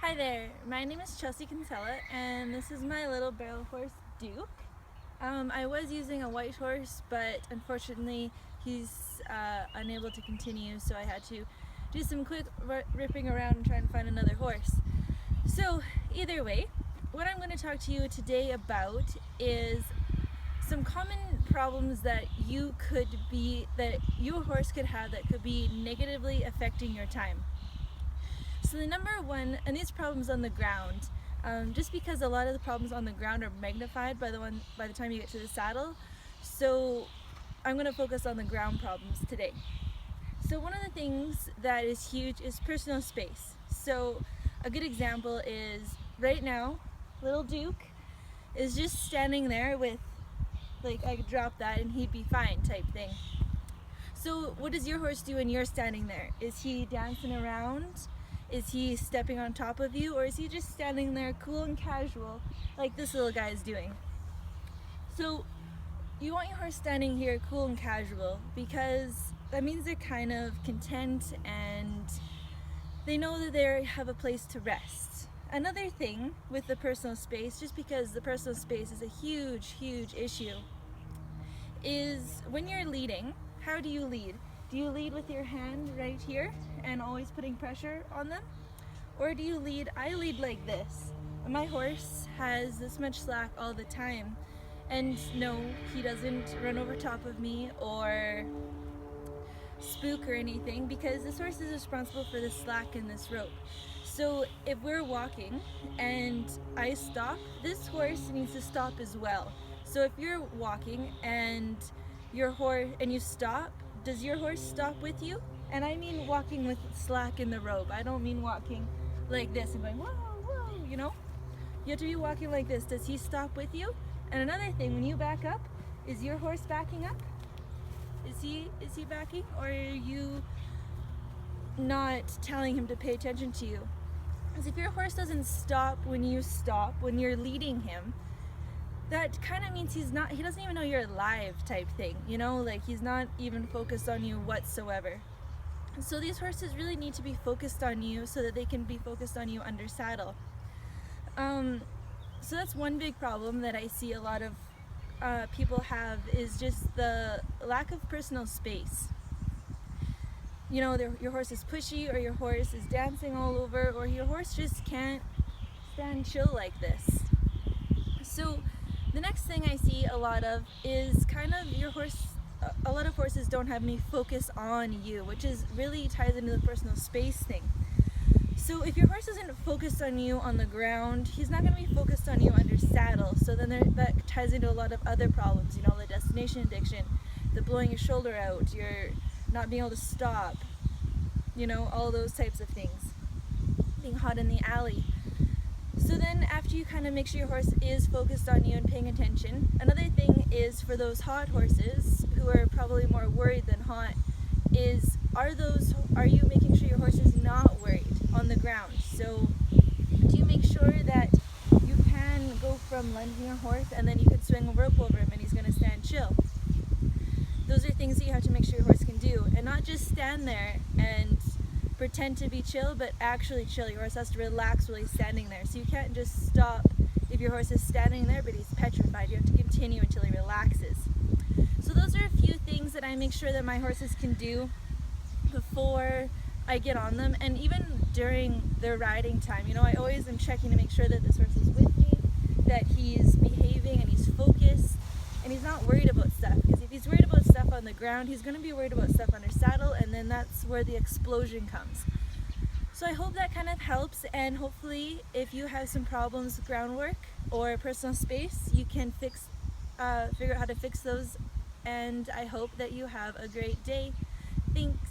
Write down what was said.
Hi there, my name is Chelsea Kinsella and this is my little barrel horse Duke. I was using a white horse, but unfortunately he's unable to continue, so I had to do some quick ripping around and try and find another horse. So either way, what I'm going to talk to you today about is some common problems that your horse could have that could be negatively affecting your time. So the number one, and these problems on the ground, just because a lot of the problems on the ground are magnified by the time you get to the saddle. So I'm going to focus on the ground problems today. So one of the things that is huge is personal space. So a good example is right now, little Duke is just standing there with, like, I could drop that and he'd be fine type thing. So what does your horse do when you're standing there? Is he dancing around? Is he stepping on top of you? Or is he just standing there cool and casual like this little guy is doing? So you want your horse standing here cool and casual because that means they're kind of content and they know that they have a place to rest. Another thing with the personal space, just because the personal space is a huge issue, is when you're leading, how do you lead? Do you lead with your hand right here and always putting pressure on them? Or do you lead, I lead like this. My horse has this much slack all the time. And no, he doesn't run over top of me or spook or anything, because this horse is responsible for the slack in this rope. So if we're walking and I stop, this horse needs to stop as well. So if you're walking and you stop, does your horse stop with you? And I mean walking with slack in the rope. I don't mean walking like this and going, whoa, whoa, you know? You have to be walking like this. Does he stop with you? And another thing, when you back up, is your horse backing up? Is he backing? Or are you not telling him to pay attention to you? Because if your horse doesn't stop, when you're leading him, that kind of means he doesn't even know you're alive type thing, you know, like he's not even focused on you whatsoever. So these horses really need to be focused on you so that they can be focused on you under saddle. So that's one big problem that I see a lot of people have, is just the lack of personal space. You know, your horse is pushy, or your horse is dancing all over, or your horse just can't stand chill like this. So the next thing I see a lot of is kind of a lot of horses don't have any focus on you, which really ties into the personal space thing. So if your horse isn't focused on you on the ground, he's not going to be focused on you under saddle. So then that ties into a lot of other problems, you know, the destination addiction, the blowing your shoulder out, you're not being able to stop, you know, all those types of things, being hot in the alley. So then after you kind of make sure your horse is focused on you and paying attention, another thing is for those hot horses who are probably more worried than hot, is are you making sure your horse is not worried on the ground? So do you make sure that you can go from lunging your horse and then you can swing a rope over him and he's going to stand chill? Those are things that you have to make sure your horse can do, and not just stand there and pretend to be chill, but actually chill. Your horse has to relax while he's standing there. So you can't just stop if your horse is standing there but he's petrified. You have to continue until he relaxes. So those are a few things that I make sure that my horses can do before I get on them, and even during their riding time. You know, I always am checking to make sure that this horse is with me, that he's behaving and he's focused and he's not worried about stuff. Because if he's worried about stuff on the ground, he's going to be worried about stuff under saddle, and then that's where the explosion comes. So I hope that kind of helps, and hopefully if you have some problems with groundwork or personal space, you can figure out how to fix those, and I hope that you have a great day. Thanks.